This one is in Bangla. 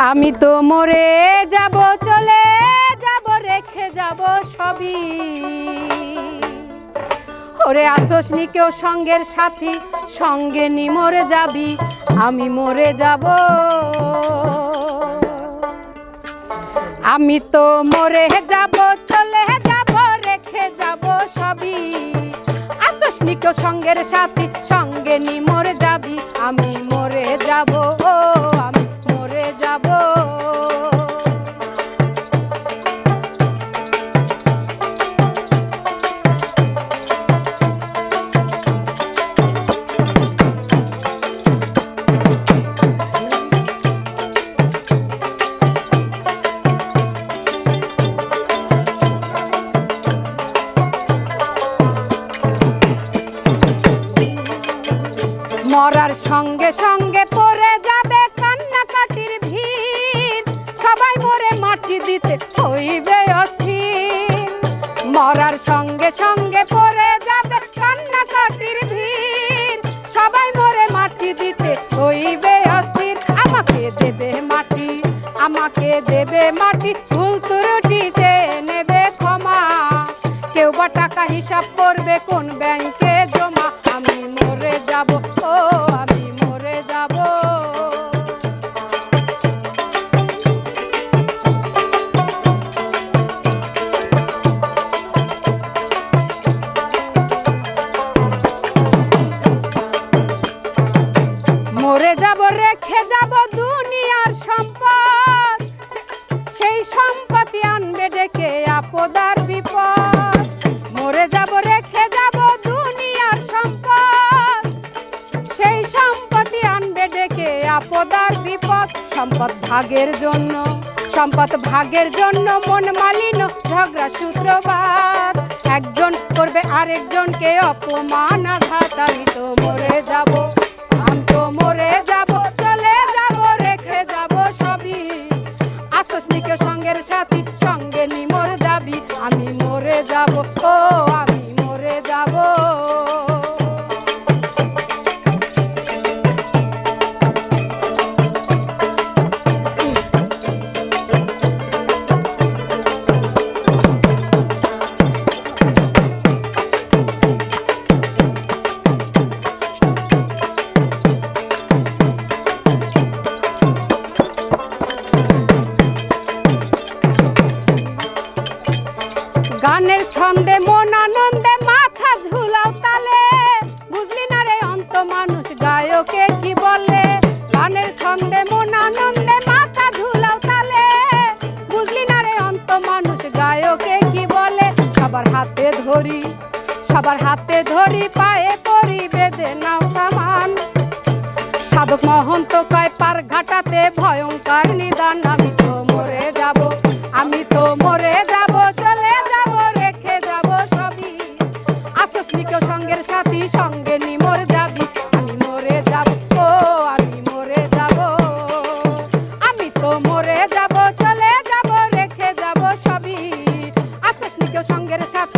আমি তো মরে যাব, চলে যাব, রেখে যাব সবই। ওরে আসোস নি কেউ সঙ্গের সাথী, সঙ্গে নি মরে যাবি, আমি মরে যাব। আমি তো মরে যাব, চলে যাব, রেখে যাব সবই। আসোস নি কেউ সঙ্গের সাথী, সঙ্গে নি মরে যাবি, আমি মরে যাব, আমি মরে যাব। মরার সঙ্গে সঙ্গে পড়ে যাবে কান্নাকাটির ভিড়, সবাই মরে মাটি দিতে হইবে অস্থির। মরার সঙ্গে সঙ্গে পড়ে যাবে কান্নাকাটির ভিড়, সবাই মরে মাটি দিতে হইবে অস্থির। আমাকে দেবে মাটি, আমাকে দেবে মাটি, ভুল ত্রুটিতে নেবে ক্ষমা। কেউ বা টাকা হিসাব করবে কোন ব্যাংকে জমা। আমি মরে যাব, আমি মরে যাব। মরে যাব, রেখে যাব দুনিয়ার সম্পদ, সেই সম্পত্তি আনবে ডেকে আপদ আর বিপদ। মরে যাব, রেখে যাব দুনিয়ার সম্পদ, সেই সম্পত্তি আনবে ডেকে আপদ আর বিপদ। সম্পদ ভাগের জন্য, সম্পদ ভাগের জন্য মন মালিন্য, ঝগড়া সূত্রপাত। একজন করবে আরেকজনকে অপমান আঘাত। আমি তো মরে যাব, আমি তো মরে যাব, চলে যাব, রেখে যাব সবই। আসোস নি কেউ সঙ্গের সাথী, সঙ্গে নি মরে যাবি, আমি মরে যাব, আমি মরে যাব। গানের ছন্দে মন আনন্দে মাথা ঝুলাও তালে, বুঝলি না রে অন্ত মানুষ গায়কে কি বলে। গানের ছন্দে মন আনন্দে মাথা ঝুলাও তালে, বুঝলি না রে অন্ত মানুষ গায়কে কি বলে। সবার হাতে ধরি, সবার হাতে ধরি, পায়ে পরি বেঁধে নাও সামান। সাধক মহন্ত কয় পার ঘাটাতে ভয়ঙ্কর নিদান। আমি তো মরে যাব, আমি তো মরে যাব, চলে যাব, রেখে যাব সবই। আসোস নি কেউ সঙ্গের সাথী, সঙ্গে নি মরে যাবি, আমি মরে যাব, আমি মরে যাব। আমি তো মরে যাব, চলে যাব, রেখে যাব সবই। আসোস নি কেউ সঙ্গের সাথী,